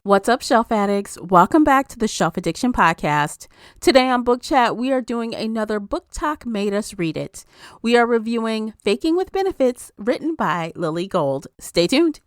What's up, Shelf Addicts? Welcome back to the Shelf Addiction Podcast. Today on Book Chat, we are doing another Book Talk Made Us Read It. We are reviewing Faking with Benefits, written by Lily Gold. Stay tuned.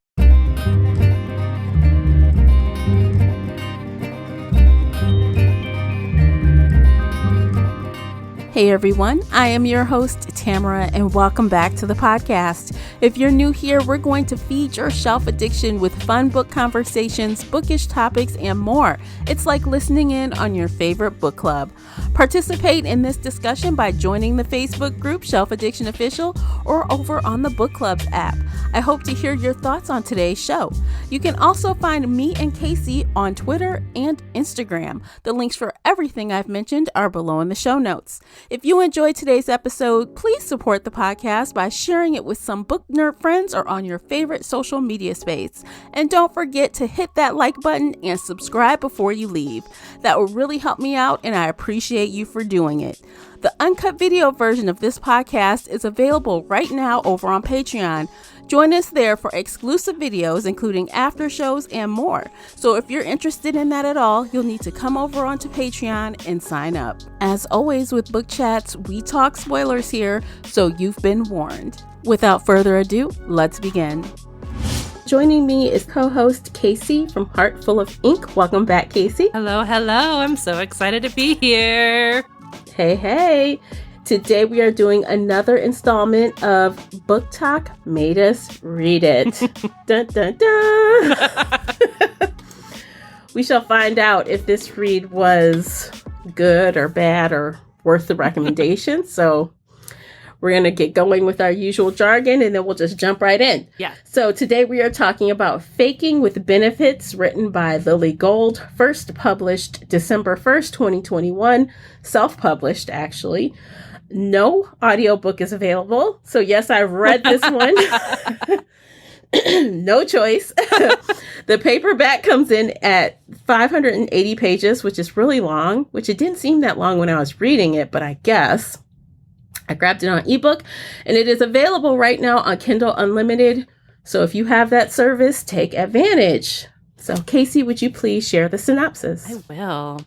Hey everyone, I am your host, Tamara, and welcome back to the podcast. If you're new here, we're going to feed your shelf addiction with fun book conversations, bookish topics, and more. It's like listening in on your favorite book club. Participate in this discussion by joining the Facebook group Shelf Addiction Official or over on the Book Clubs app. I hope to hear your thoughts on today's show. You can also find me and Casey on Twitter and Instagram. The links for everything I've mentioned are below in the show notes. If you enjoyed today's episode, please support the podcast by sharing it with some book nerd friends or on your favorite social media space. And don't forget to hit that like button and subscribe before you leave. That will really help me out, and I appreciate you for doing it. The uncut video version of this podcast is available right now over on Patreon. Join us there for exclusive videos, including after shows and more. So if you're interested in that at all, you'll need to come over onto Patreon and sign up. As always with Book Chats, we talk spoilers here, so you've been warned. Without further ado, let's begin. Joining me is co-host Casey from Heart Full of Ink. Welcome back, Casey. Hello. I'm so excited to be here. Hey. Today we are doing another installment of Book Talk Made Us Read It. Dun, dun, dun. We shall find out if this read was good or bad or worth the recommendation. So we're going to get going with our usual jargon and then we'll just jump right in. Yeah. So today we are talking about Faking with Benefits, written by Lily Gold, first published December 1st, 2021, self-published actually. No audiobook is available. So yes, I've read this one. No choice. The paperback comes in at 580 pages, which is really long, which it didn't seem that long when I was reading it, but I guess I grabbed it on ebook and it is available right now on Kindle Unlimited. So if you have that service, take advantage. So Casey, would you please share the synopsis? I will.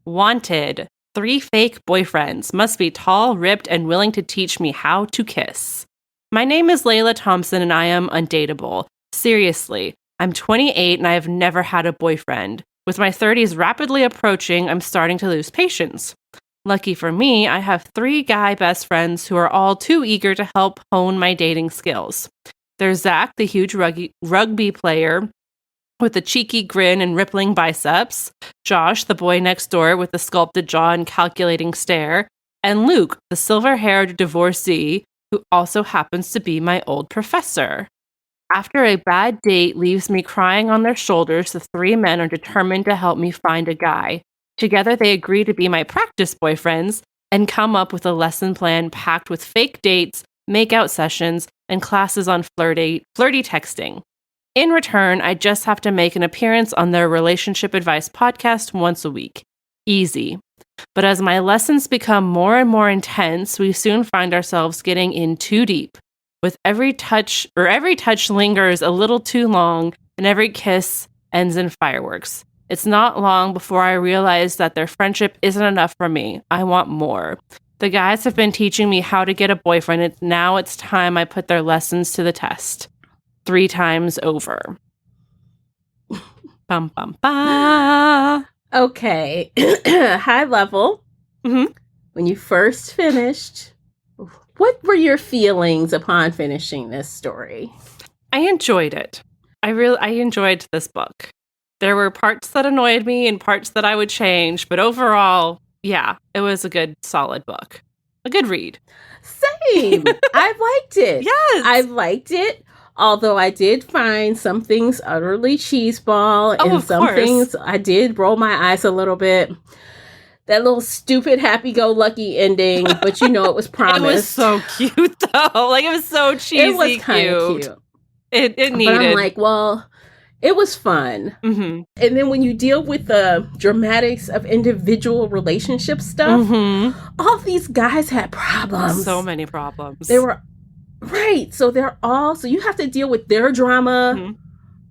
Wanted. 3 fake boyfriends must be tall, ripped, and willing to teach me how to kiss. My name is Layla Thompson and I am undateable. Seriously, I'm 28 and I have never had a boyfriend. With my 30s rapidly approaching, I'm starting to lose patience. Lucky for me, I have 3 guy best friends who are all too eager to help hone my dating skills. There's Zach, the huge rugby player with a cheeky grin and rippling biceps, Josh, the boy next door with the sculpted jaw and calculating stare, and Luke, the silver-haired divorcee who also happens to be my old professor. After a bad date leaves me crying on their shoulders, the 3 men are determined to help me find a guy. Together they agree to be my practice boyfriends and come up with a lesson plan packed with fake dates, make-out sessions, and classes on flirty texting. In return, I just have to make an appearance on their relationship advice podcast once a week. Easy. But as my lessons become more and more intense, we soon find ourselves getting in too deep. With every touch lingers a little too long, and every kiss ends in fireworks. It's not long before I realize that their friendship isn't enough for me. I want more. The guys have been teaching me how to get a boyfriend. Now it's time I put their lessons to the test. 3 times over. Bum, bum, ba. Okay. High level. Mm-hmm. When you first finished, what were your feelings upon finishing this story? I enjoyed it. I enjoyed this book. There were parts that annoyed me and parts that I would change, but overall, yeah, it was a good, solid book. A good read. Same. I liked it. Yes. I liked it. Although I did find some things utterly cheeseball and some things I did roll my eyes a little bit. That little stupid happy-go-lucky ending, but you know it was promised. It was so cute though. Like it was so cheesy. It was kind of cute. It needed. But I'm like, well, it was fun. Mm-hmm. And then when you deal with the dramatics of individual relationship stuff, all these guys had problems. So many problems. They were right. So you have to deal with their drama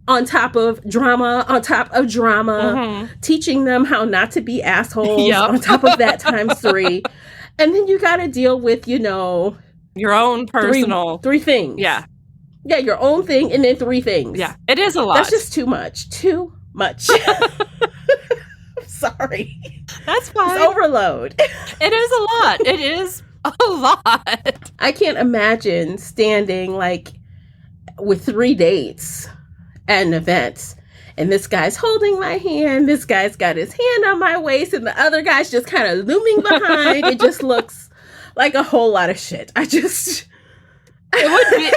on top of drama, on top of drama, teaching them how not to be assholes on top of that times 3. And then you got to deal with, your own personal... Three things. Yeah. Yeah, your own thing and then 3 things. Yeah, it is a lot. That's just too much. Too much. Sorry. That's fine. It's overload. It is a lot. It is a lot. I can't imagine standing like with 3 dates at an event and this guy's holding my hand, this guy's got his hand on my waist, and the other guy's just kind of looming behind. It just looks like a whole lot of shit. It would be.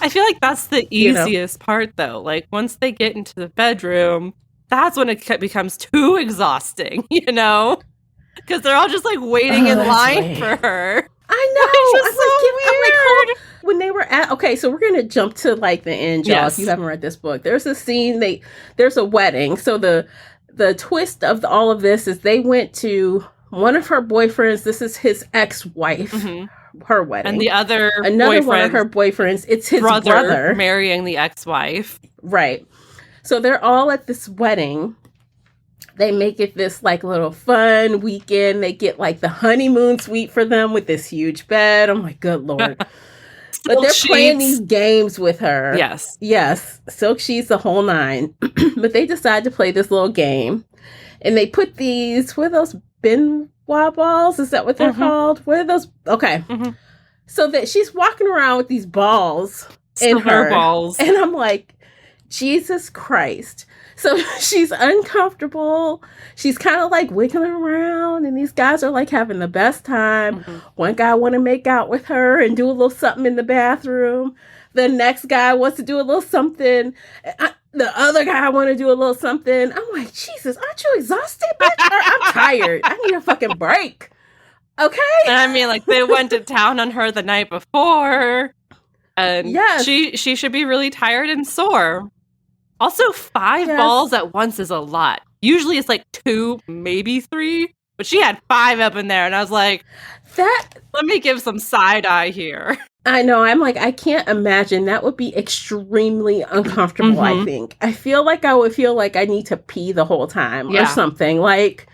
I feel like that's the easiest part, though. Like, once they get into the bedroom, that's when it becomes too exhausting, Because they're all just, like, waiting in line for her. I know. I'm like, when they were at, so we're going to jump to, like, the end, y'all, if you haven't read this book. There's a scene, there's a wedding. So the twist of all of this is they went to one of her boyfriends. This is his ex-wife. Her wedding. And another one of her boyfriends, it's his brother marrying the ex-wife. Right. So they're all at this wedding. They make it this like little fun weekend. They get like the honeymoon suite for them with this huge bed. Oh my good Lord. But they're playing these games with her. Yes. Silk sheets, the whole 9. But they decide to play this little game. And they put these, what are those, Benoit balls? Is that what they're called? What are those? Okay. So that she's walking around with these balls in her. Balls. And I'm like, Jesus Christ. So she's uncomfortable. She's kind of like wiggling around, and these guys are like having the best time. One guy want to make out with her and do a little something in the bathroom. The next guy wants to do a little something. The other guy want to do a little something. I'm like, Jesus, aren't you exhausted, bitch? I'm tired. I need a fucking break. Okay? And I mean, like, they went to town on her the night before. And she should be really tired and sore. Also, 5 balls at once is a lot. Usually it's like 2, maybe 3. But she had 5 up in there. And I was like, let me give some side eye here. I know. I'm like, I can't imagine. That would be extremely uncomfortable, I think. I feel like I would feel like I need to pee the whole time or something. Like,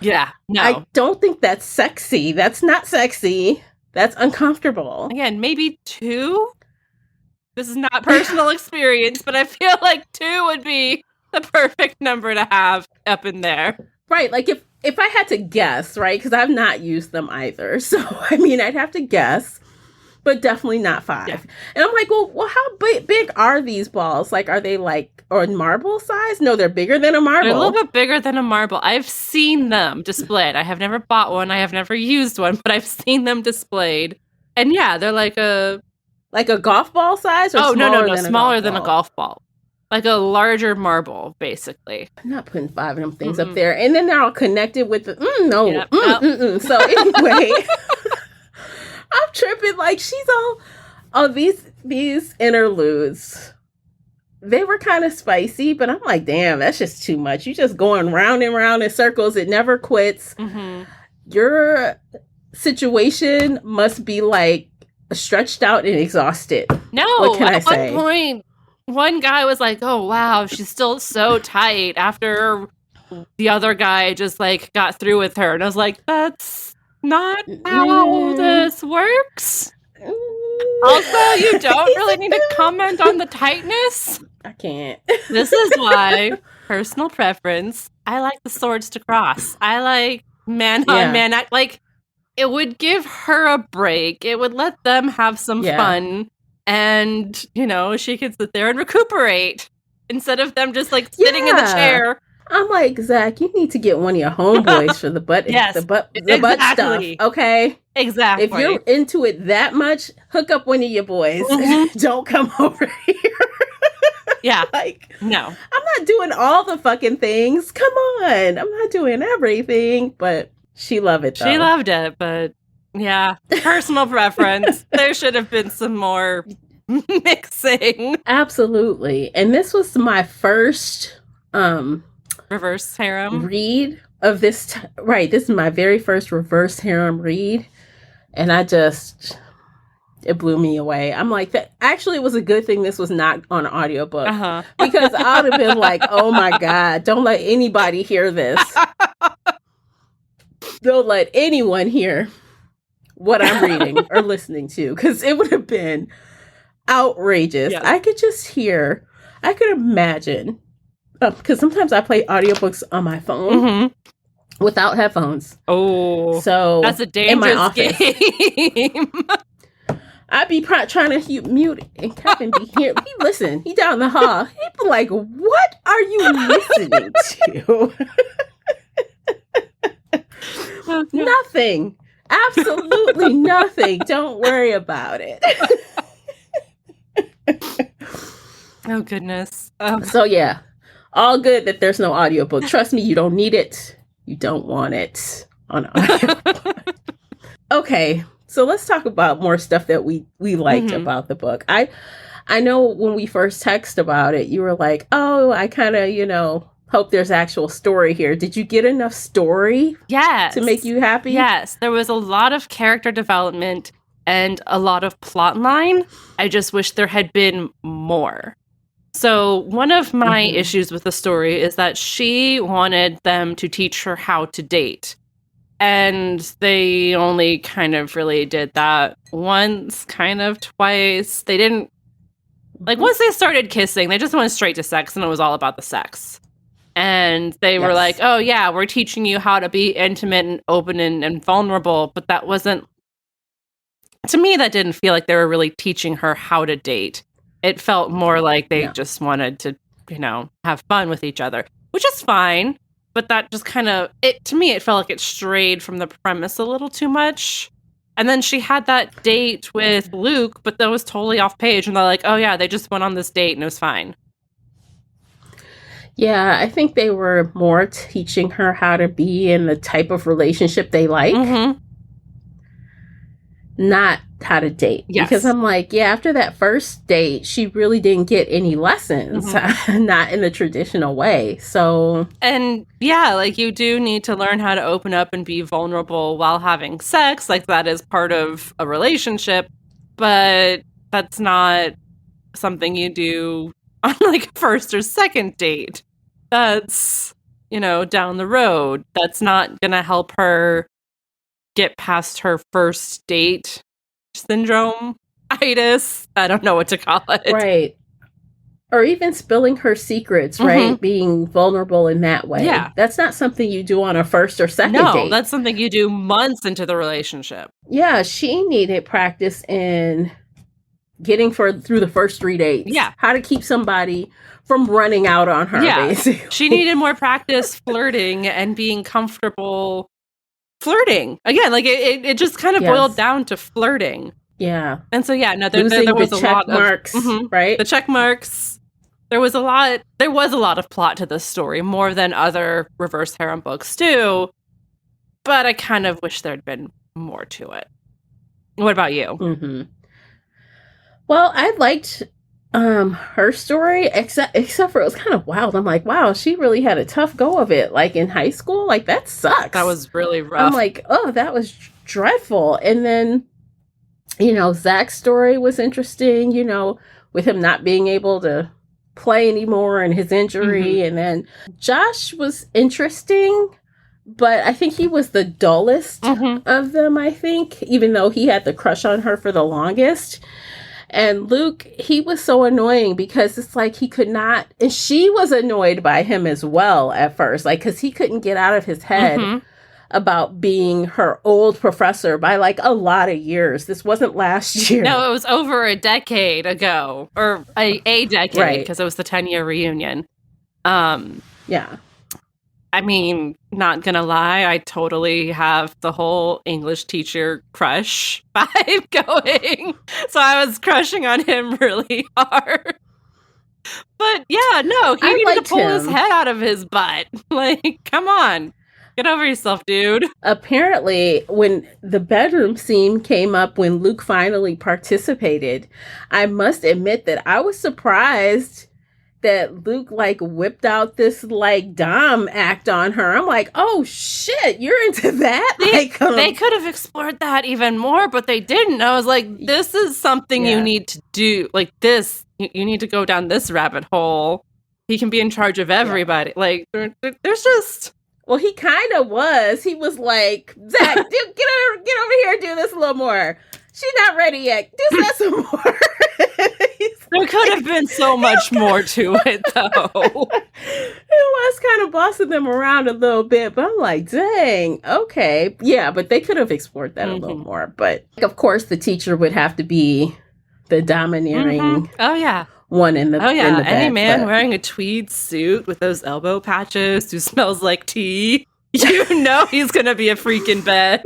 no. I don't think that's sexy. That's not sexy. That's uncomfortable. Again, maybe 2? This is not personal experience, but I feel like 2 would be the perfect number to have up in there. Right. Like if I had to guess, right? Because I've not used them either. So, I mean, I'd have to guess, but definitely not 5. Yeah. And I'm like, well, how big are these balls? Like, are they like, or marble size? No, they're bigger than a marble. They're a little bit bigger than a marble. I've seen them displayed. I have never bought one. I have never used one, but I've seen them displayed. And yeah, they're like a golf ball size? Or no, smaller than a golf ball. Like a larger marble, basically. I'm not putting 5 of them things up there. And then they're all connected with the, So anyway, I'm tripping. Like, she's all these interludes. They were kind of spicy, but I'm like, damn, that's just too much. You just going round and round in circles. It never quits. Your situation must be like stretched out and exhausted. No, what can I say? At one point, one guy was like, oh, wow, she's still so tight after the other guy just like got through with her. And I was like, that's not how this works. Also, you don't really need to comment on the tightness. I can't. This is why, personal preference, I like the swords to cross. I like man on man act. Like, it would give her a break. It would let them have some fun. And, she could sit there and recuperate instead of them just like sitting in the chair. I'm like, Zach, you need to get one of your homeboys for the butt, butt stuff. Okay. Exactly. If you're into it that much, hook up one of your boys. Don't come over here. Yeah. Like, no. I'm not doing all the fucking things. Come on. I'm not doing everything, but she loved it though. She loved it, but yeah, personal preference. There should have been some more mixing. Absolutely. And this was my first reverse harem read of this. Right. This is my very first reverse harem read. And I just it blew me away. I'm like, that actually was a good thing this was not on audiobook. Because I would have been like, oh my God, don't let anybody hear this. Don't let anyone hear what I'm reading or listening to, because it would have been outrageous. Yes. I could imagine, because sometimes I play audiobooks on my phone without headphones. Oh, so that's a dangerous game. I'd be trying to mute, and Kevin be here. He listen. He down the hall. He'd be like, "What are you listening to?" Nothing. Absolutely nothing. Don't worry about it. Oh, goodness. So, yeah. All good that there's no audiobook. Trust me, you don't need it. You don't want it on audiobook. Okay. So let's talk about more stuff that we liked about the book. I know when we first texted about it, you were like, oh, I kind of, hope there's actual story here. Did you get enough story to make you happy? Yes. There was a lot of character development and a lot of plot line. I just wish there had been more. So one of my issues with the story is that she wanted them to teach her how to date. And they only kind of really did that once, kind of twice. They didn't, once they started kissing, they just went straight to sex, and it was all about the sex. And they were like, oh, yeah, we're teaching you how to be intimate and open and vulnerable. But that wasn't, to me, that didn't feel like they were really teaching her how to date. It felt more like they just wanted to, have fun with each other, which is fine. But that just kind of, to me, it felt like it strayed from the premise a little too much. And then she had that date with Luke, but that was totally off page. And they're like, oh, yeah, they just went on this date and it was fine. Yeah, I think they were more teaching her how to be in the type of relationship they like. Not how to date. Yes. Because I'm like, yeah, after that first date, she really didn't get any lessons, not in the traditional way. So, and yeah, you do need to learn how to open up and be vulnerable while having sex. That is part of a relationship, but that's not something you do on a first or second date. That's, down the road. That's not going to help her get past her first date syndrome-itis. I don't know what to call it. Right. Or even spilling her secrets, right? Being vulnerable in that way. Yeah. That's not something you do on a first or second date. No, that's something you do months into the relationship. Yeah, she needed practice in getting through the first 3 dates. Yeah. How to keep somebody from running out on her, basically. She needed more practice flirting and being comfortable flirting. Again, it just kind of boiled down to flirting. Yeah. And so, there was a lot marks, right? The check marks. There was a lot of plot to this story, more than other reverse harem books do. But I kind of wish there'd been more to it. What about you? Well, I liked her story, except for it was kind of wild. I'm like, wow, she really had a tough go of it. In high school, that sucks. That was really rough. I'm like, oh, that was dreadful. And then, Zach's story was interesting, with him not being able to play anymore and his injury. And then Josh was interesting, but I think he was the dullest of them, I think, even though he had the crush on her for the longest. And Luke, he was so annoying because it's he could not, and she was annoyed by him as well at first, because he couldn't get out of his head about being her old professor by a lot of years. This wasn't last year. No, it was over a decade ago, or a decade, because it was the 10-year reunion. Yeah. I mean, not gonna lie, I totally have the whole English teacher crush vibe going. So I was crushing on him really hard. But yeah, no, he needed to pull his head out of his butt. Come on. Get over yourself, dude. Apparently, when the bedroom scene came up when Luke finally participated, I must admit that I was surprised that Luke like whipped out this like Dom act on her. I'm like, oh shit, you're into that? They could have explored that even more, but they didn't. I was like, this is something you need to do. Like this, you need to go down this rabbit hole. He can be in charge of everybody. Like there's just. Well, he kind of was. He was like, Zach, get over here and do this a little more. She's not ready yet. Do that some more. There could have been so much more to it, though. It was kind of bossing them around a little bit, but I'm like, dang, okay. Yeah, but they could have explored that a little more. But, of course, the teacher would have to be the domineering one in the Oh, yeah. in the Any back, man wearing a tweed suit with those elbow patches who smells like tea, you know he's going to be a freak in bed.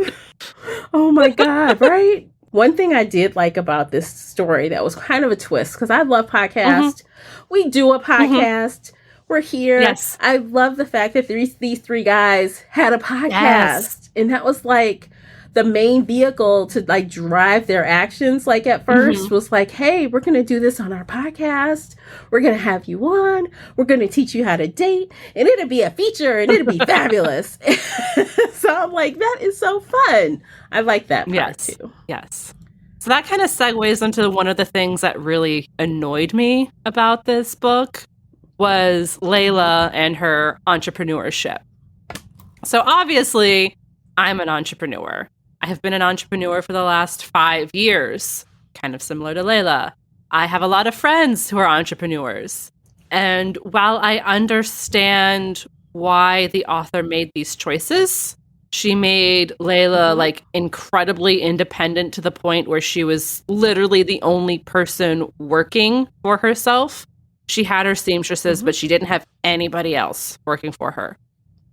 Oh, my God, right? One thing I did like about this story that was kind of a twist, because I love podcasts. We do a podcast. We're here. Yes. I love the fact that these three guys had a podcast. Yes. And that was like the main vehicle to like drive their actions. Like at first was like, hey, we're going to do this on our podcast. We're going to have you on. We're going to teach you how to date. And it'll be a feature and it'll be fabulous. So I'm like, that is so fun. I like that part too. Yes. So that kind of segues into one of the things that really annoyed me about this book was Layla and her entrepreneurship. So obviously, I'm an entrepreneur. I have been an entrepreneur for the last 5 years, kind of similar to Layla. I have a lot of friends who are entrepreneurs. And while I understand why the author made these choices, she made Layla like incredibly independent to the point where she was literally the only person working for herself. She had her seamstresses, but she didn't have anybody else working for her.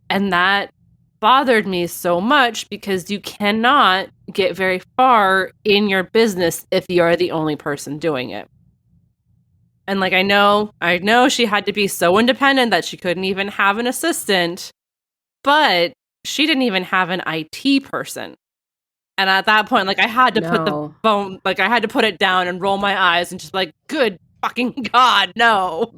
And that bothered me so much because you cannot get very far in your business if you are the only person doing it. And like I know she had to be so independent that she couldn't even have an assistant, but she didn't even have an IT person. And at that point, like I had to put the phone, like I had to put it down and roll my eyes and just like, good fucking God, no.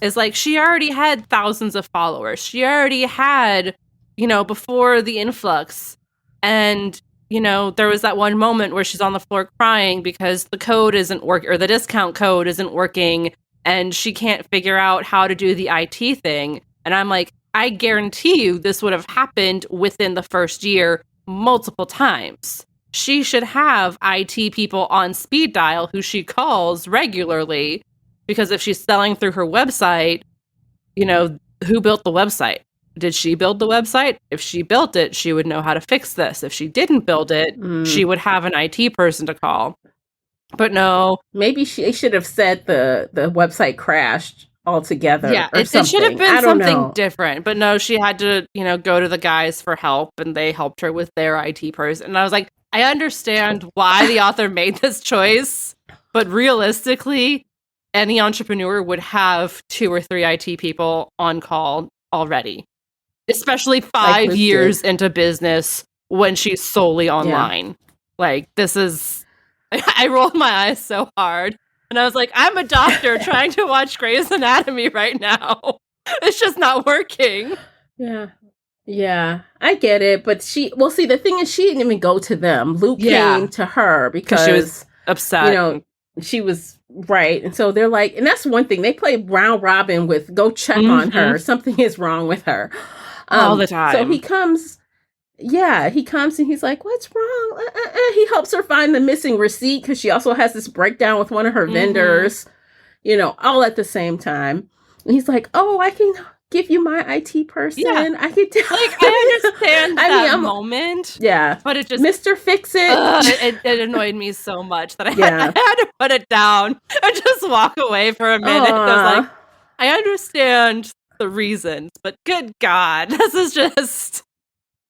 It's like she already had thousands of followers. She already had, before the influx. And, there was that one moment where she's on the floor crying because the code isn't working, or the discount code isn't working, and she can't figure out how to do the IT thing. And I'm like, I guarantee you this would have happened within the first year multiple times. She should have IT people on speed dial who she calls regularly, because if she's selling through her website, who built the website? Did she build the website? If she built it, she would know how to fix this. If she didn't build it, she would have an IT person to call. But no. Maybe she should have said the website crashed altogether. Yeah, it should have been something different. But no, she had to, go to the guys for help, and they helped her with their IT person. And I was like, I understand why the author made this choice, but realistically, any entrepreneur would have 2 or 3 IT people on call already, especially 5 years into business when she's solely online. Like, this is, I rolled my eyes so hard. And I was like, I'm a doctor trying to watch Grey's Anatomy right now. It's just not working. Yeah, I get it. But the thing is, she didn't even go to them. Luke came to her because she was upset. She was right. And so they're like, and that's one thing. They play round robin with go check on her. Something is wrong with her. All the time. So he comes and he's like, what's wrong? He helps her find the missing receipt because she also has this breakdown with one of her vendors, all at the same time. And he's like, oh, I can give you my IT person. Yeah. I can tell. Like, I understand that moment. Yeah. But it just... Mr. Fix It. It annoyed me so much that I had to put it down and just walk away for a minute. I was like, I understand the reasons, but good God, this is just...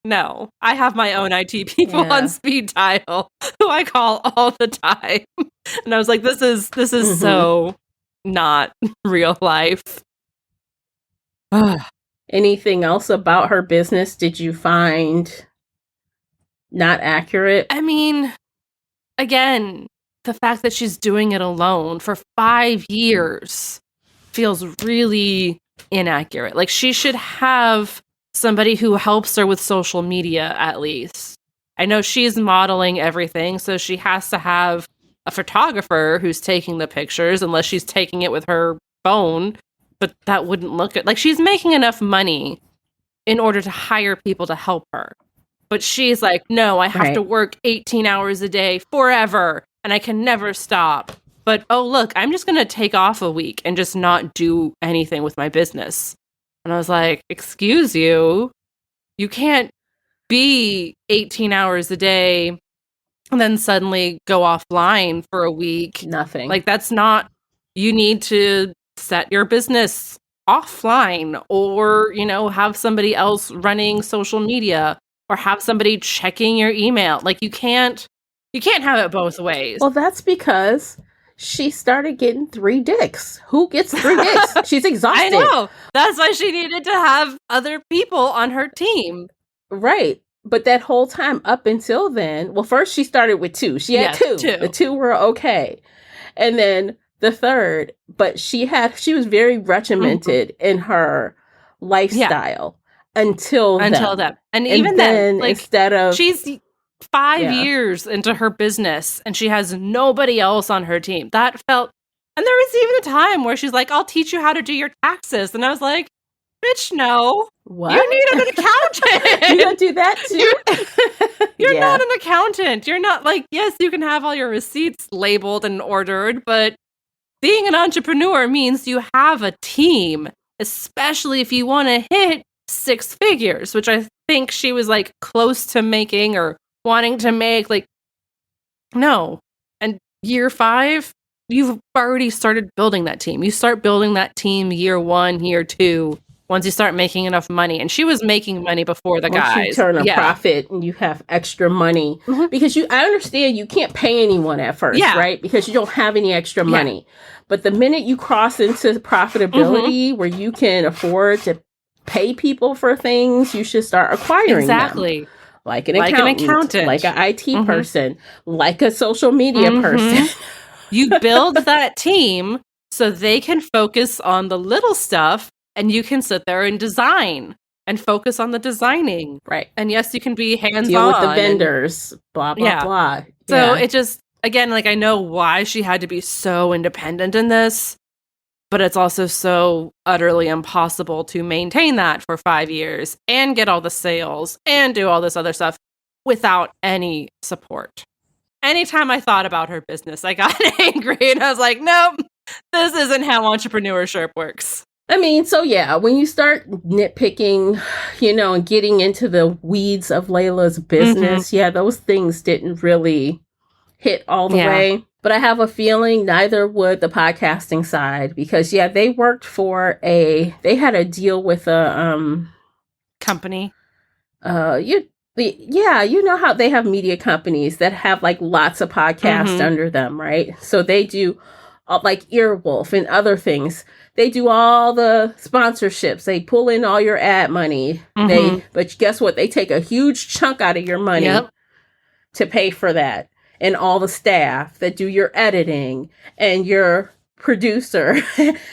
No, I have my own IT people on speed dial who I call all the time. And I was like, this is so not real life. Anything else about her business did you find not accurate? I mean, again, the fact that she's doing it alone for 5 years. feels really inaccurate. Like, she should have somebody who helps her with social media at least. I know she's modeling everything, so she has to have a photographer who's taking the pictures, unless she's taking it with her phone, but that wouldn't look good. Like, she's making enough money in order to hire people to help her. But she's like, no, I have to work 18 hours a day forever, and I can never stop. But, oh, look, I'm just going to take off a week and just not do anything with my business. And I was like, excuse you, you can't be 18 hours a day and then suddenly go offline for a week. Nothing. Like, that's not, you need to set your business offline, or, you know, have somebody else running social media, or have somebody checking your email. Like, you can't have it both ways. Well, that's because she started getting 3 dicks. Who gets 3 dicks? She's exhausted. I know. That's why she needed to have other people on her team. Right. But that whole time up until then, well, first she started with 2. She had 2. The 2 were okay. And then the 3rd, but she was very regimented in her lifestyle until that. And even then, like, instead of, she's 5 years into her business and she has nobody else on her team. That felt, and there was even a time where she's like, I'll teach you how to do your taxes. And I was like, bitch, no. What? You need an accountant. You don't do that too? You're not an accountant. You're not, like, yes, you can have all your receipts labeled and ordered, but being an entrepreneur means you have a team, especially if you want to hit 6 figures, which I think she was, like, close to making or wanting to make. Like, no. And year 5, you've already started building that team. You start building that team year 1, year 2, once you start making enough money. And she was making money before the guys. Once you turn a profit and you have extra money. Because I understand you can't pay anyone at first, right? Because you don't have any extra money. But the minute you cross into profitability where you can afford to pay people for things, you should start acquiring them. Like an accountant, like an IT person, like a social media person. You build that team so they can focus on the little stuff, and you can sit there and design and focus on the designing. Right. And yes, you can be hands-on. Deal with the vendors, blah, blah, blah. So it just, again, like, I know why she had to be so independent in this, but it's also so utterly impossible to maintain that for 5 years and get all the sales and do all this other stuff without any support. Anytime I thought about her business, I got angry and I was like, nope, this isn't how entrepreneurship works. I mean, so yeah, when you start nitpicking, you know, and getting into the weeds of Layla's business, those things didn't really hit all the way. But I have a feeling neither would the podcasting side, because they worked for they had a deal with a company. You know how they have media companies that have, like, lots of podcasts under them, right? So they do like Earwolf and other things. They do all the sponsorships. They pull in all your ad money. But guess what? They take a huge chunk out of your money to pay for that. And all the staff that do your editing and your producer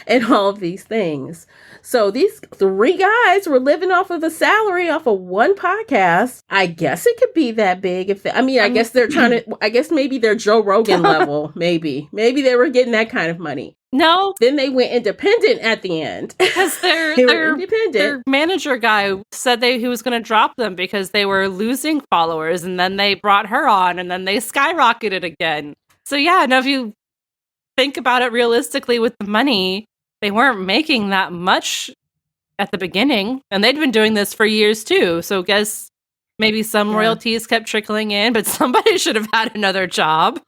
and all of these things. So these 3 guys were living off of the salary off of one podcast. I guess it could be that big. I guess they're trying to, I guess maybe they're Joe Rogan level. Maybe they were getting that kind of money. No. Then they went independent at the end. Because their manager guy said he was going to drop them because they were losing followers, and then they brought her on, and then they skyrocketed again. So now if you think about it realistically with the money, they weren't making that much at the beginning, and they'd been doing this for years too. So guess maybe some royalties kept trickling in, but somebody should have had another job.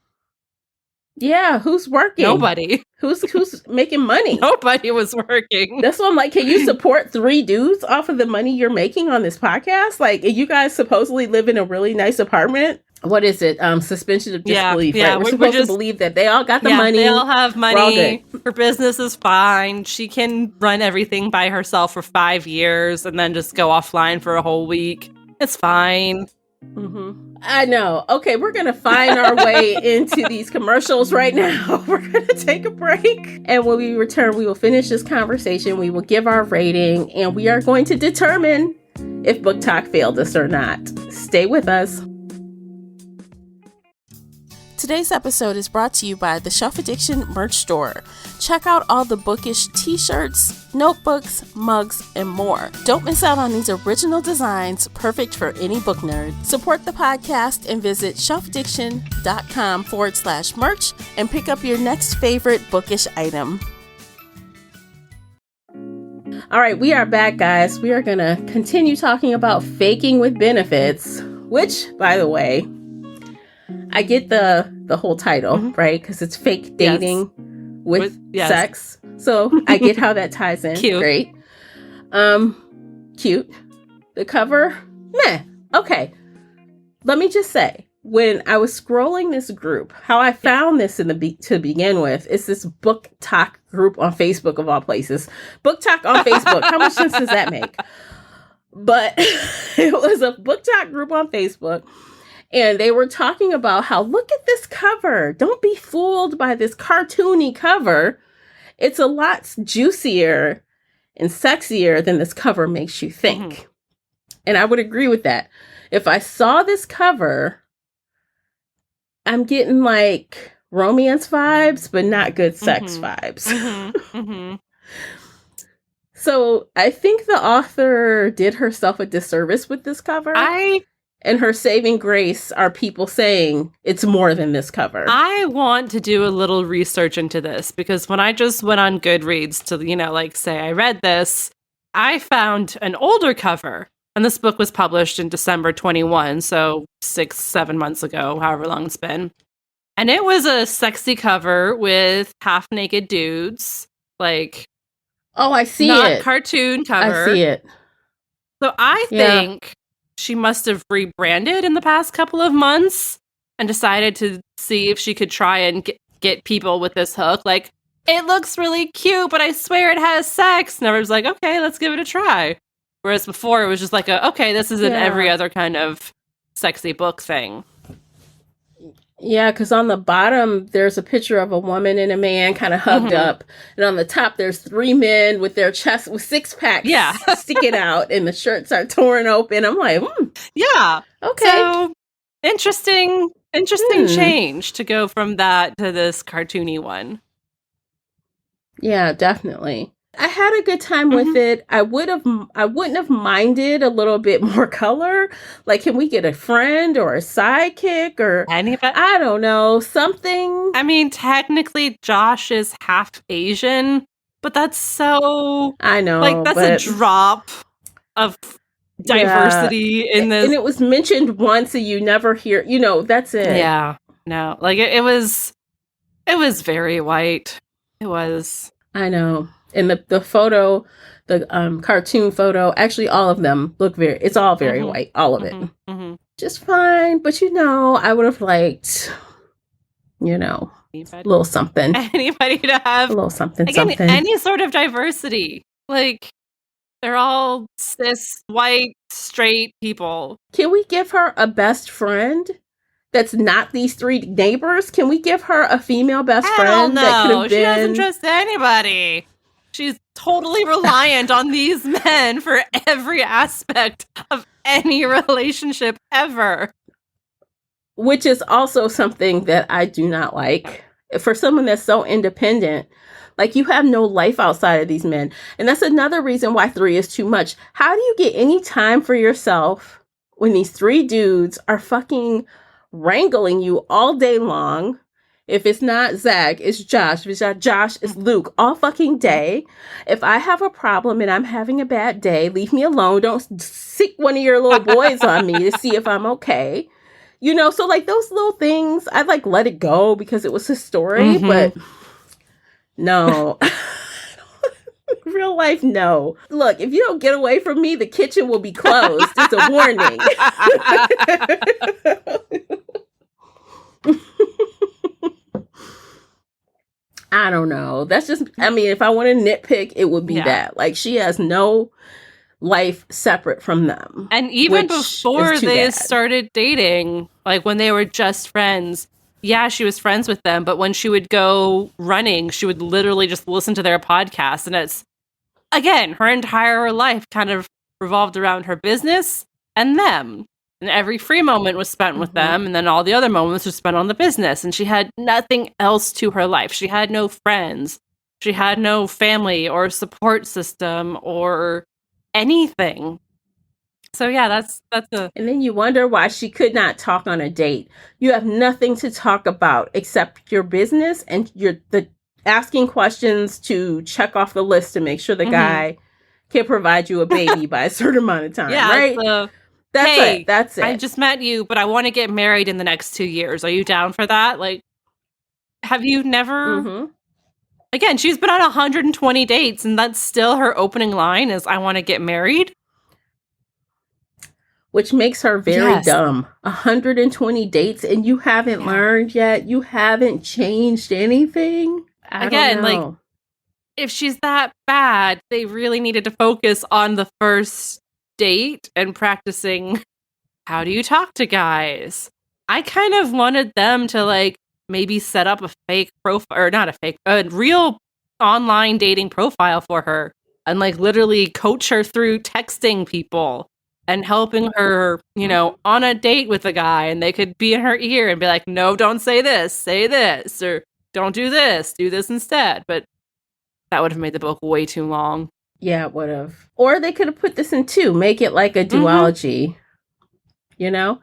Yeah, who's working? Nobody. Who's making money? Nobody was working. That's why I'm like, can you support 3 dudes off of the money you're making on this podcast? Like, you guys supposedly live in a really nice apartment. What is it? Suspension of disbelief. Yeah, right? We're supposed to believe that they all got the money. They all have money. Her business is fine. She can run everything by herself for 5 years and then just go offline for a whole week. It's fine. I know. Okay, we're going to find our way into these commercials right now. We're going to take a break. And when we return, we will finish this conversation. We will give our rating, and we are going to determine if Book Talk failed us or not. Stay with us. Today's episode is brought to you by the Shelf Addiction merch store. Check out all the bookish t-shirts, notebooks, mugs, and more. Don't miss out on these original designs, perfect for any book nerd. Support the podcast and visit shelfaddiction.com/merch and pick up your next favorite bookish item. All right, we are back, guys. We are going to continue talking about faking with benefits, which, by the way, I get the whole title, right? Because it's fake dating with sex. So I get how that ties in. Cute. Great. Cute. The cover, meh. Okay. Let me just say, when I was scrolling this group, how I found this to begin with is this Book Talk group on Facebook, of all places. Book Talk on Facebook. How much sense does that make? But it was a Book Talk group on Facebook. And they were talking about how, look at this cover. Don't be fooled by this cartoony cover. It's a lot juicier and sexier than this cover makes you think. Mm-hmm. And I would agree with that. If I saw this cover, I'm getting like romance vibes, but not good sex vibes. Mm-hmm. Mm-hmm. So I think the author did herself a disservice with this cover. And her saving grace are people saying it's more than this cover. I want to do a little research into this because when I just went on Goodreads to, say I read this, I found an older cover. And this book was published in December 21, so 6-7 months ago, however long it's been. And it was a sexy cover with half-naked dudes. Oh, I see not it. Not cartoon cover. I see it. So I think she must have rebranded in the past couple of months and decided to see if she could try and get people with this hook. It looks really cute, but I swear it has sex. And everyone's like, okay, let's give it a try. Whereas before it was just okay, this is an every other kind of sexy book thing. Yeah, because on the bottom, there's a picture of a woman and a man kind of hugged up. And on the top, there's 3 men with their chests, with 6-packs sticking out, and the shirts are torn open. I'm like, yeah. Okay. So, interesting change to go from that to this cartoony one. Yeah, definitely. I had a good time with it. I wouldn't have minded a little bit more color. Can we get a friend or a sidekick or anybody? I don't know, something. I mean, technically Josh is half Asian, but that's so I know. That's a drop of diversity in this. And it was mentioned once and you never hear, that's it. Yeah. No. It was very white. It was. I know. And the photo, the cartoon photo, actually all of them look it's all very white, all of it. Mm-hmm. Just fine. But I would have liked, a little something. Anybody to have a little something. Any sort of diversity. They're all cis, white, straight people. Can we give her a best friend? That's not these 3 neighbors? Can we give her a female best friend? No. That could have been... She doesn't trust anybody. She's totally reliant on these men for every aspect of any relationship ever. Which is also something that I do not like. For someone that's so independent, you have no life outside of these men. And that's another reason why 3 is too much. How do you get any time for yourself when these 3 dudes are fucking wrangling you all day long? If it's not Zach, it's Josh. If it's not Josh, it's Luke all fucking day. If I have a problem and I'm having a bad day, leave me alone. Don't sick one of your little boys on me to see if I'm okay. So those little things, I let it go because it was his story, but no. Real life, no. Look, if you don't get away from me, the kitchen will be closed. It's a warning. I don't know. That's just, if I want to nitpick, it would be that. She has no life separate from them. And even which before is too they bad. started dating, like when they were just friends, yeah, she was friends with them. But when she would go running, she would literally just listen to their podcast. And it's, again, her entire life kind of revolved around her business and them. And every free moment was spent with them. And then all the other moments were spent on the business. And she had nothing else to her life. She had no friends. She had no family or support system or anything. So yeah, that's a... And then you wonder why she could not talk on a date. You have nothing to talk about except your business and the asking questions to check off the list to make sure the guy can provide you a baby by a certain amount of time, right? That's it. I just met you, but I want to get married in the next 2 years. Are you down for that? Like, have you never... Again, she's been on 120 dates, and that's still her opening line is, I want to get married. Which makes her very dumb. 120 dates, and you haven't learned yet? You haven't changed anything? Again, like, if she's that bad, they really needed to focus on the first date and practicing how do you talk to guys. I kind of wanted them to, like, maybe set up a fake profile, or not a fake, a real online dating profile for her and, like, literally coach her through texting people and helping her, you know, on a date with a guy, and they could be in her ear and be like, no, don't say this, or don't do this instead. But that would have made the book way too long. Yeah, it would have. Or they could have put this in 2, make it like a duology, you know?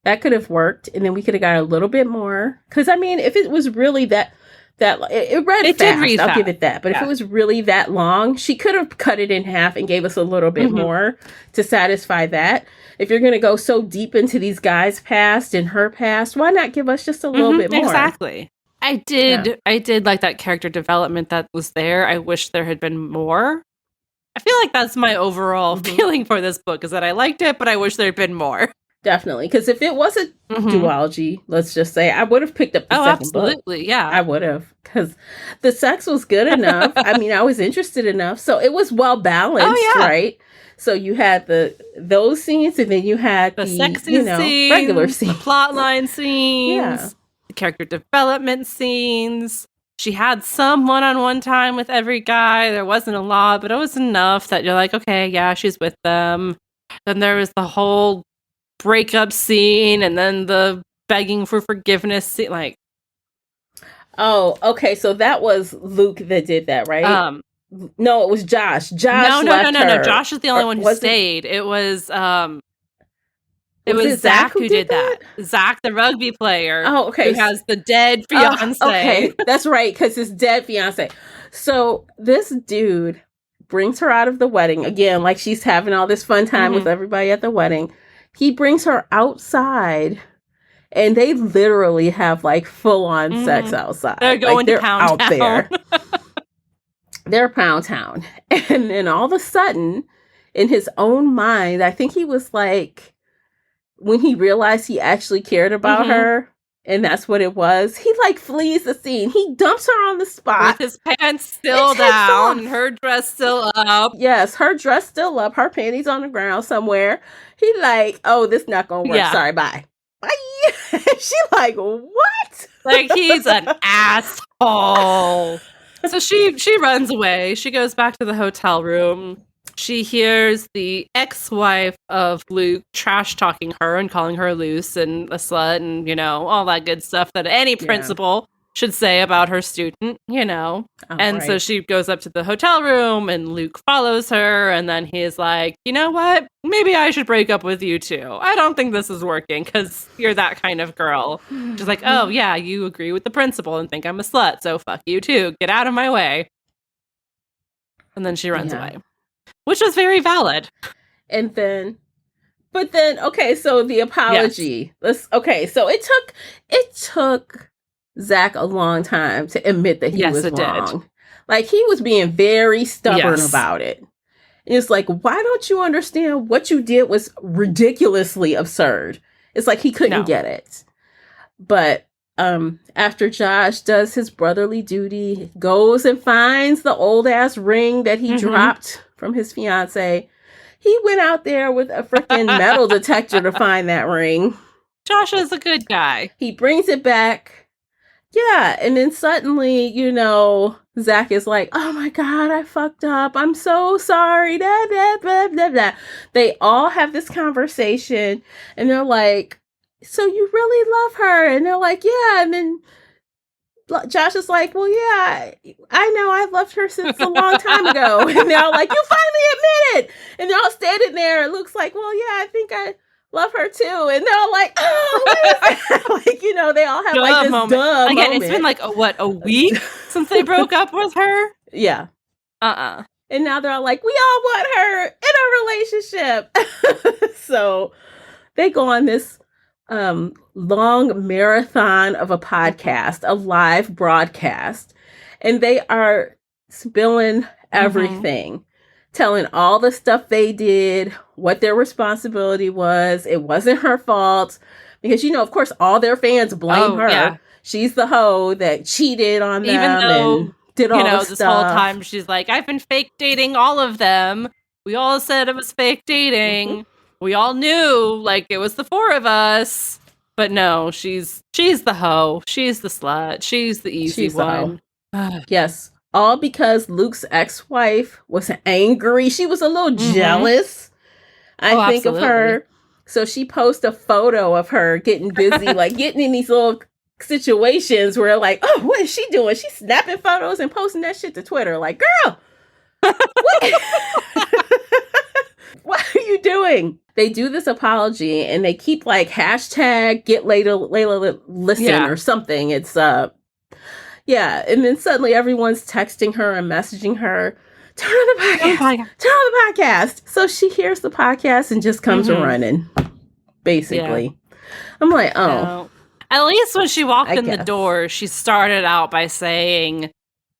That could have worked, and then we could have got a little bit more. Because, I mean, if it was really that it read fast, did read I'll fast. give it that. But if it was really that long, she could have cut it in half and gave us a little bit more to satisfy that. If you're going to go so deep into these guys' past and her past, why not give us just a little bit more? Exactly. I did like that character development that was there. I wish there had been more. I feel like that's my overall feeling for this book, is that I liked it, but I wish there had been more. Definitely. Because if it was a duology, let's just say, I would have picked up the second book. Absolutely, yeah. I would have. Because the sex was good enough. I mean, I was interested enough. So it was well balanced, right? So you had those scenes, and then you had the sexy scenes, regular scenes. The plotline scenes, the character development scenes. She had some one-on-one time with every guy. There wasn't a lot, but it was enough that you're like, okay, yeah, she's with them. Then there was the whole breakup scene, and then the begging for forgiveness scene. Like, oh, okay, so that was Luke that did that, right? No, it was Josh. No. Josh is the only one who stayed. It was Zach who did that. Zach, the rugby player. Oh, okay. Who has the dead fiance. Okay, that's right, because his dead fiance. So this dude brings her out of the wedding again, like she's having all this fun time with everybody at the wedding. He brings her outside, and they literally have like full on sex outside. They're going to Pound out Town. there. They're Pound Town, and then all of a sudden, in his own mind, I think he was like, when he realized he actually cared about her, and that's what it was, he like flees the scene. He dumps her on the spot. With his pants still down, her dress still up. Yes, her dress still up, her panties on the ground somewhere. He like, oh, this not gonna work. Yeah. Sorry, bye. Bye. She like, what? Like, he's an asshole. So she runs away. She goes back to the hotel room. She hears the ex-wife of Luke trash-talking her and calling her loose and a slut and, you know, all that good stuff that any principal should say about her student, you know. So she goes up to the hotel room, and Luke follows her, and then he's like, you know what? Maybe I should break up with you too. I don't think this is working because you're that kind of girl. Just like, oh yeah, you agree with the principal and think I'm a slut, so fuck you too. Get out of my way. And then she runs away. Which was very valid. And then, okay, so the apology. Yes. So it took Zach a long time to admit that he was wrong. Did. Like, he was being very stubborn about it. It's like, why don't you understand what you did was ridiculously absurd? It's like he couldn't get it. But after Josh does his brotherly duty, goes and finds the old ass ring that he dropped from his fiance, He went out there with a freaking metal detector to find that ring. Josh is a good guy. He brings it back. Yeah, and then suddenly, Zach is like, oh my God, I fucked up. I'm so sorry. Da, da, blah, blah, blah. They all have this conversation, and they're like, so you really love her? And they're like, yeah. And then Josh is like, well, yeah, I know. I've loved her since a long time ago. And they're all like, you finally admit it. And they're all standing there. It looks like, well, yeah, I think I love her too. And they're all like, oh, what is that? Like, they all have like this moment. dumb Again, moment. it's been like, a week since they broke up with her? Yeah. And now they're all like, we all want her in a relationship. So they go on this long marathon of a podcast, a live broadcast, and they are spilling everything, telling all the stuff they did, what their responsibility was. It wasn't her fault because, of course, all their fans blame her. Yeah. She's the hoe that cheated on them. Even though, and did all this stuff. Whole time she's like, I've been fake dating all of them. We all said it was fake dating. We all knew, like, it was the four of us. But no, she's the hoe. She's the slut. She's the easy one. Yes. All because Luke's ex-wife was angry. She was a little jealous, I think, absolutely. Of her. So she posted a photo of her getting busy, like getting in these little situations where like, oh, what is she doing? She's snapping photos and posting that shit to Twitter. Like, girl, what? What are you doing? They do this apology and they keep like hashtag get Layla listen or something. It's yeah. And then suddenly everyone's texting her and messaging her, turn on the podcast, turn on the podcast. So she hears the podcast and just comes running, basically. Yeah. I'm like, oh. No. At least when she walked in the door, she started out by saying,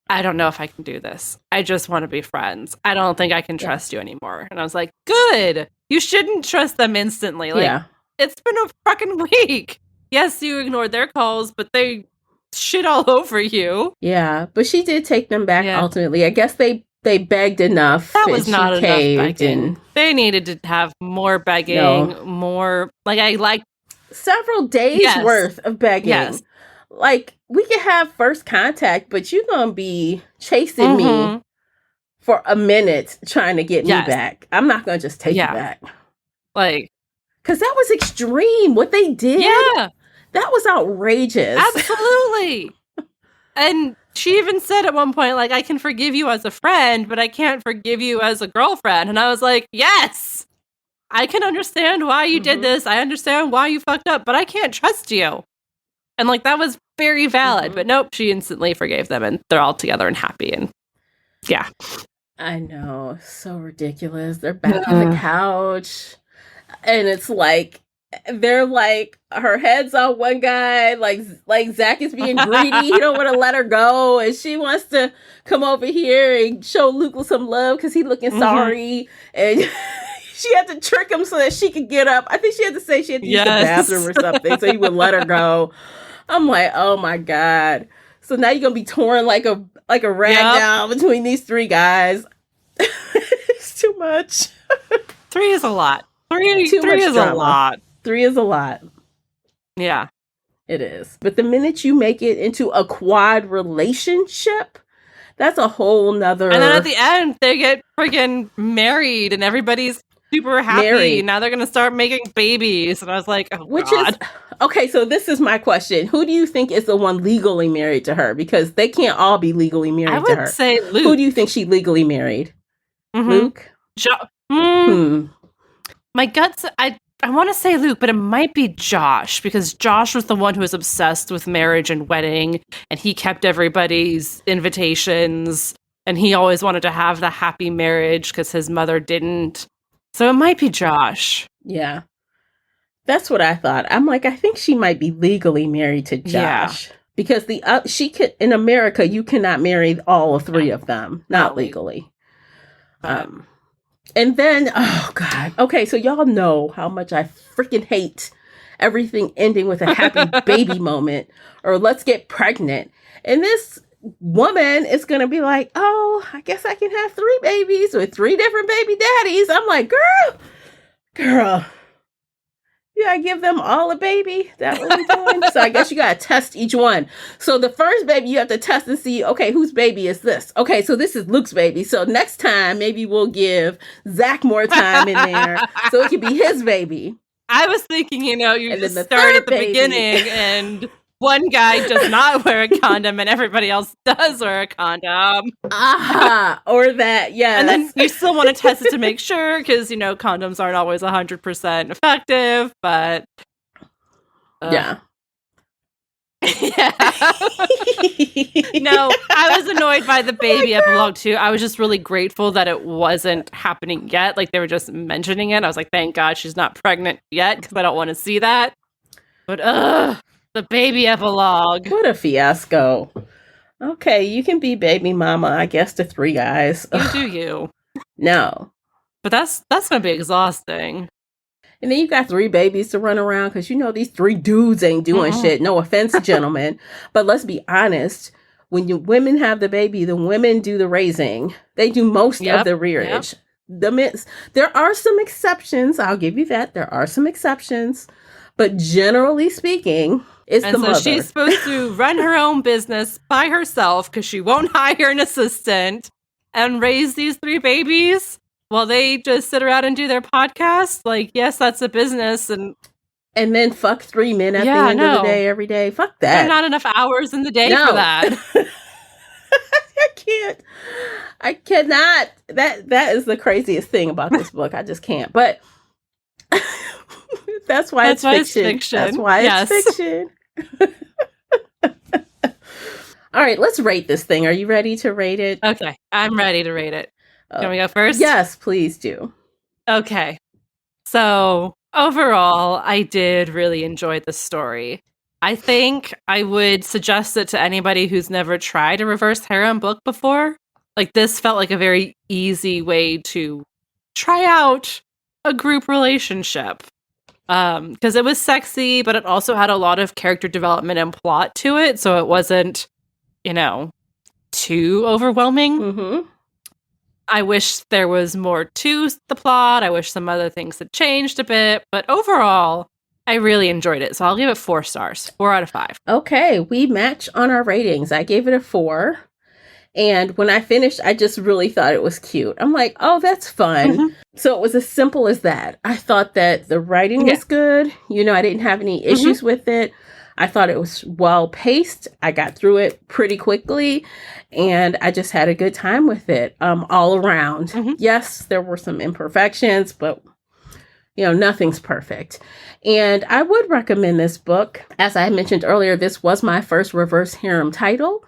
I don't know if I can do this. I just want to be friends. I don't think I can trust you anymore. And I was like, good. You shouldn't trust them instantly. Like, it's been a fucking week. Yes, you ignored their calls, but they shit all over you. Yeah, but she did take them back ultimately. I guess they begged enough. That was not enough begging. They needed to have more begging, more, like several days worth of begging. Yes. Like, we can have first contact, but you're going to be chasing me for a minute trying to get me back. I'm not going to just take you back. Like, because that was extreme. What they did. Yeah. That was outrageous. Absolutely. And she even said at one point, like, I can forgive you as a friend, but I can't forgive you as a girlfriend. And I was like, yes, I can understand why you did this. I understand why you fucked up, but I can't trust you. And like, that was very valid, but nope, she instantly forgave them and they're all together and happy. And yeah. I know. So ridiculous. They're back on the couch and it's like, they're like, her head's on one guy, like Zach is being greedy. He don't want to let her go. And she wants to come over here and show Luke some love because he's looking sorry. And she had to trick him so that she could get up. I think she had to say she had to use the bathroom or something so he would let her go. I'm like, oh my God. So now you're going to be torn like a rag down between these three guys. It's too much. 3 is a lot. 3 is a lot. 3 is a lot. Yeah. It is. But the minute you make it into a quad relationship, that's a whole nother... And then at the end, they get friggin' married and everybody's super happy. Married. Now they're going to start making babies. And I was like, oh, God. Okay, so this is my question. Who do you think is the one legally married to her? Because they can't all be legally married to her. I would say Luke. Who do you think she legally married? Luke? My guts, I want to say Luke, but it might be Josh, because Josh was the one who was obsessed with marriage and wedding, and he kept everybody's invitations, and he always wanted to have the happy marriage because his mother didn't. So it might be Josh. Yeah. That's what I thought. I'm like, I think she might be legally married to Josh. Yeah. Because she could, in America, you cannot marry all 3 of them. Not legally. And then, oh God. Okay, so y'all know how much I freaking hate everything ending with a happy baby moment or let's get pregnant. And this woman is going to be like, oh, I guess I can have 3 babies with 3 different baby daddies. I'm like, girl, you gotta give them all a baby. That what we're doing? So I guess you gotta test each one. So the first baby you have to test and see, okay, whose baby is this? Okay, so this is Luke's baby. So next time maybe we'll give Zach more time in there so it can be his baby. I was thinking, you just start at the beginning and one guy does not wear a condom and everybody else does wear a condom. Or that, yes. And then you still want to test it to make sure because, condoms aren't always 100% effective, but... Yeah. Yeah. No, I was annoyed by the baby epilogue too. I was just really grateful that it wasn't happening yet. Like they were just mentioning it. I was like, thank God she's not pregnant yet because I don't want to see that. But the baby epilogue. What a fiasco. Okay, you can be baby mama, I guess, to 3 guys. You do you. No. But that's gonna be exhausting. And then you got 3 babies to run around because these 3 dudes ain't doing shit. No offense, gentlemen. But let's be honest. When women have the baby, the women do the raising. They do most of the rearage. There are some exceptions. I'll give you that. There are some exceptions. But generally speaking, it's the mother. So she's supposed to run her own business by herself because she won't hire an assistant and raise these 3 babies. While they just sit around and do their podcast, like, yes, that's a business. And then fuck 3 men at the end of the day, every day. Fuck that. There are not enough hours in the day for that. I cannot. That is the craziest thing about this book. I just can't. But that's why it's fiction. That's why it's fiction. All right, let's rate this thing. Are you ready to rate it? Okay, I'm ready to rate it. Can we go first? Yes, please do. Okay. So overall, I did really enjoy the story. I think I would suggest it to anybody who's never tried a reverse harem book before. Like this felt like a very easy way to try out a group relationship. Because it was sexy, but it also had a lot of character development and plot to it. So it wasn't, too overwhelming. Mm-hmm. I wish there was more to the plot. I wish some other things had changed a bit. But overall, I really enjoyed it. So I'll give it 4 stars. 4 out of 5. Okay, we match on our ratings. I gave it a 4. And when I finished, I just really thought it was cute. I'm like, oh, that's fun. Mm-hmm. So it was as simple as that. I thought that the writing was good. I didn't have any issues with it. I thought it was well paced. I got through it pretty quickly and I just had a good time with it all around. Mm-hmm. Yes, there were some imperfections, but nothing's perfect. And I would recommend this book. As I mentioned earlier, this was my first reverse harem title.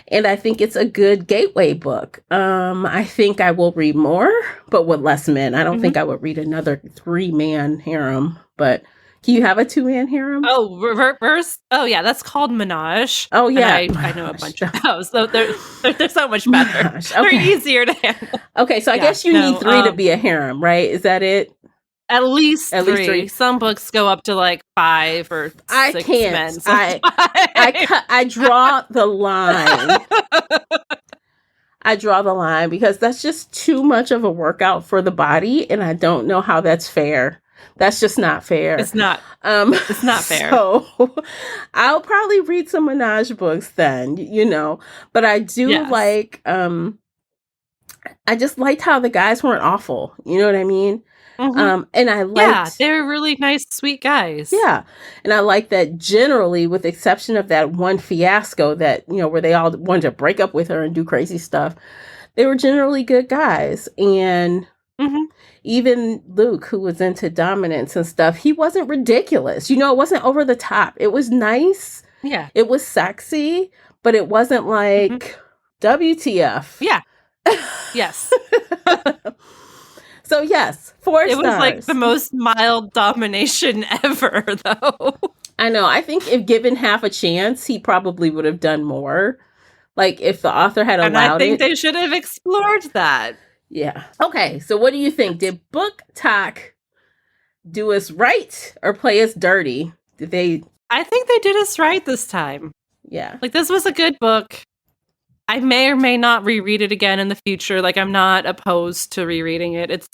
And I think it's a good gateway book. I think I will read more, but with less men. I don't think I would read another 3-man harem, but can you have a 2-man harem? Oh, reverse? Oh, yeah, that's called Menage. Oh, yeah. I know a bunch of those. So they're so much better. Okay. They're easier to handle. Okay, so I guess you need 3 to be a harem, right? Is that it? At least 3. Some books go up to like 5 or 6 I can't. men. I draw the line. I draw the line because that's just too much of a workout for the body, and I don't know how that's fair. That's just not fair. It's not. It's not fair. So I'll probably read some Menage books then, But I do like. I just liked how the guys weren't awful. You know what I mean? Mm-hmm. And I liked... they were really nice, sweet guys. Yeah. And I like that generally, with the exception of that one fiasco that, where they all wanted to break up with her and do crazy stuff, they were generally good guys. And even Luke, who was into dominance and stuff, he wasn't ridiculous. It wasn't over the top. It was nice. Yeah. It was sexy, but it wasn't like WTF. Yeah. Yes. So yes, 4 stars. It was like the most mild domination ever, though. I know. I think if given half a chance, he probably would have done more. Like if the author had allowed it. And I think they should have explored that. Yeah. Okay. So what do you think? Did Book Talk do us right or play us dirty? Did they? I think they did us right this time. Yeah. Like this was a good book. I may or may not reread it again in the future. Like, I'm not opposed to rereading it.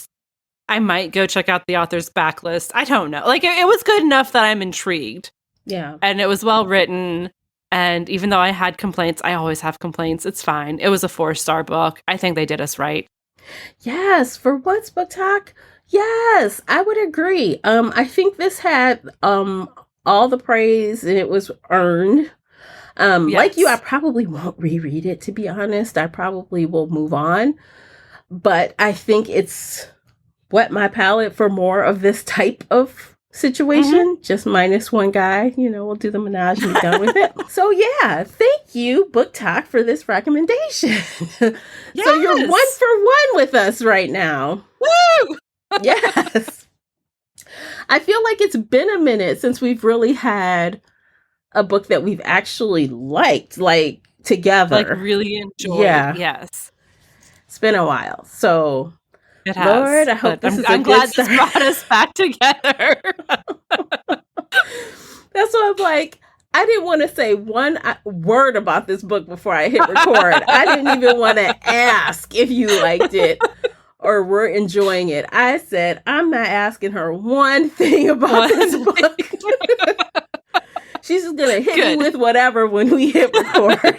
I might go check out the author's backlist. I don't know. Like, it was good enough that I'm intrigued. Yeah. And it was well written. And even though I had complaints, I always have complaints. It's fine. It was a 4-star book. I think they did us right. Yes, for What's Book Talk? Yes, I would agree. I think this had all the praise and it was earned. Yes. Like you, I probably won't reread it, to be honest. I probably will move on. But I think it's whet my palate for more of this type of situation. Just minus one guy. We'll do the menage and be done with it. So yeah, thank you, Book Talk, for this recommendation. So you're 1 for 1 with us right now. Woo! Yes. I feel like it's been a minute since we've really had a book that we've actually liked, like, together. Like, really enjoyed. Yeah. Yes. It's been a while. So, it has. Lord, I hope I'm glad this brought us back together. That's what I'm like. I didn't want to say one word about this book before I hit record. I didn't even want to ask if you liked it or were enjoying it. I said, I'm not asking her one thing about this book. She's just going to hit me with whatever when we hit record.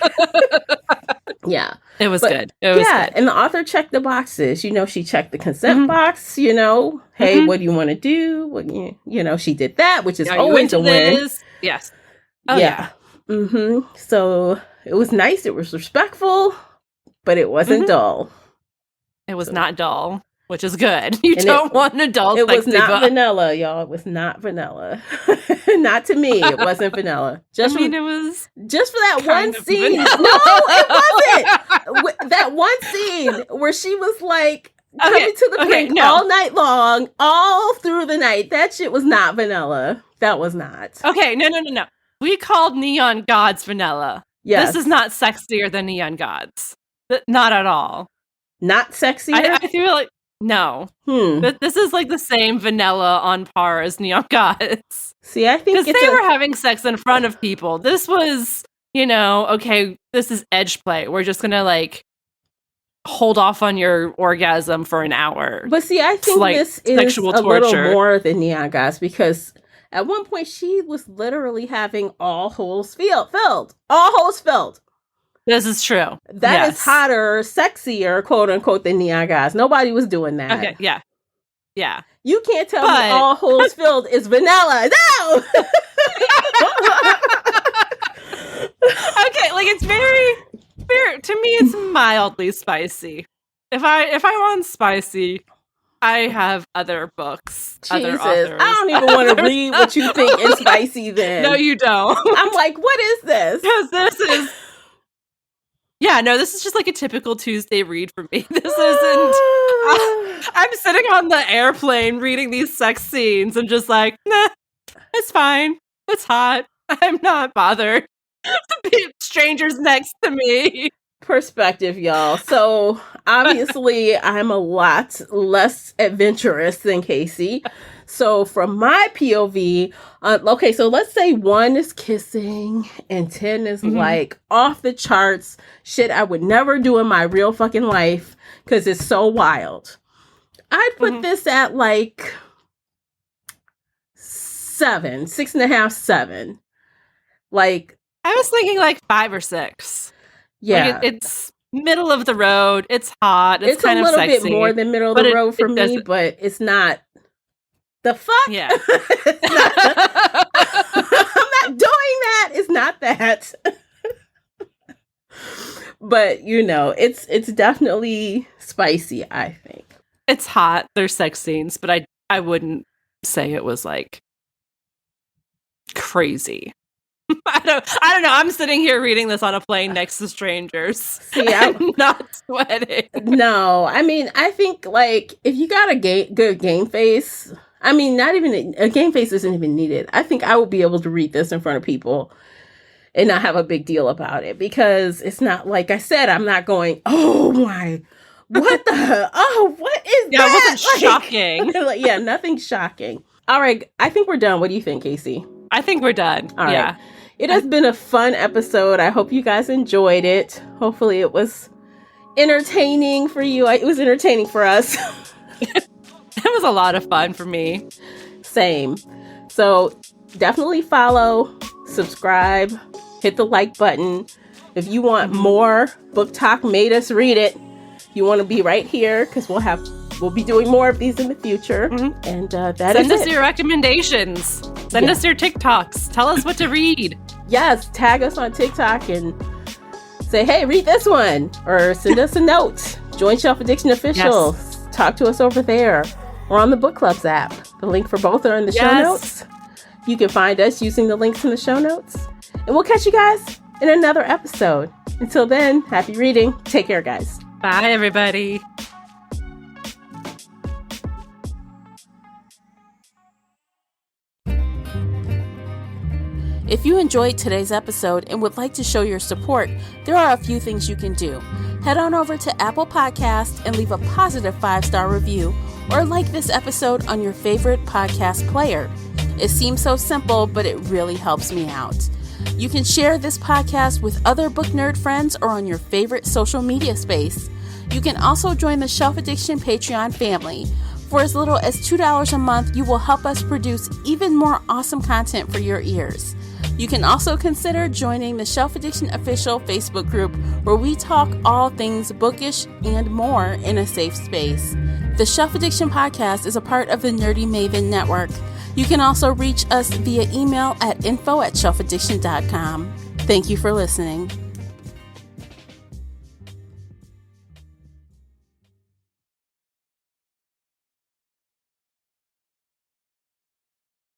Yeah. It was good. It was good. And the author checked the boxes. She checked the consent box, hey, what do you want to do? Well, she did that, which is always a win. Yes. Oh, yeah. So it was nice. It was respectful, but it wasn't dull. It was not dull, which is good. You don't want an adult. It was not vanilla, y'all. It was not vanilla. Not to me. It wasn't vanilla. It was just for that one scene. Vanilla. No, it wasn't. That one scene where she was like coming to the brink all night long, all through the night. That shit was not vanilla. That was not. Okay, no. We called Neon Gods vanilla. Yes. This is not sexier than Neon Gods. Not at all. Not sexier? I feel like, no. This is like the same vanilla on par as Neon Gods. See, I think because they were having sex in front of people. This was, okay, this is edge play. We're just gonna like hold off on your orgasm for an hour. But see, I think this is a little more than Neon Gods, because at one point she was literally having all holes filled. All holes filled. This is true. That is hotter, sexier, quote unquote, than Neon Gods. Nobody was doing that. Okay, yeah. Yeah. You can't tell me all holes filled is vanilla. No! Okay, like it's very, to me, it's mildly spicy. If I want spicy, I have other books. Jesus, other authors. I don't even want to read what you think is spicy then. No, you don't. I'm like, what is this? Because this is... Yeah, no, this is just like a typical Tuesday read for me. This isn't... I'm sitting on the airplane reading these sex scenes. I'm just like, nah, it's fine. It's hot. I'm not bothered. Strangers next to me. Perspective, y'all. So obviously I'm a lot less adventurous than Casey. So from my POV, okay, so let's say 1 is kissing and 10 is like off the charts shit I would never do in my real fucking life because it's so wild. I'd put this at like 7, 6.5, 7. Like, I was thinking like 5 or 6. Yeah. Like it's middle of the road. It's hot. It's kind a of little sexy, bit more than middle of the road for me, but it's not the fuck. Yeah. I'm not doing that. It's not that. But it's definitely spicy, I think. It's hot. There's sex scenes, but I wouldn't say it was like crazy. I don't know. I'm sitting here reading this on a plane next to strangers. See, I'm not sweating. No, I mean, I think like if you got a good game face, I mean, not even a game face isn't even needed. I think I would be able to read this in front of people and not have a big deal about it, because it's not, like I said, I'm not going, oh my, what the, oh, what is that? Yeah, it wasn't shocking. Like, yeah, nothing shocking. All right, I think we're done. What do you think, Casey? I think we're done. All right. It has been a fun episode. I hope you guys enjoyed it. Hopefully it was entertaining for you. It was entertaining for us. It was a lot of fun for me. Same. So definitely follow, subscribe, hit the like button. If you want more Book Talk Made Us Read It, you want to be right here because we'll be doing more of these in the future. And send us your recommendations. Send us your TikToks. Tell us what to read. Yes, tag us on TikTok and say, hey, read this one. Or send us a note. Join Shelf Addiction Official. Yes. Talk to us over there. Or on the Book Clubs app. The link for both are in the show notes. You can find us using the links in the show notes. And we'll catch you guys in another episode. Until then, happy reading. Take care, guys. Bye, everybody. If you enjoyed today's episode and would like to show your support, there are a few things you can do. Head on over to Apple Podcasts and leave a positive 5-star review, or like this episode on your favorite podcast player. It seems so simple, but it really helps me out. You can share this podcast with other book nerd friends or on your favorite social media space. You can also join the Shelf Addiction Patreon family. For as little as $2 a month, you will help us produce even more awesome content for your ears. You can also consider joining the Shelf Addiction Official Facebook group, where we talk all things bookish and more in a safe space. The Shelf Addiction Podcast is a part of the Nerdy Maven Network. You can also reach us via email at info@shelfaddiction.com. Thank you for listening.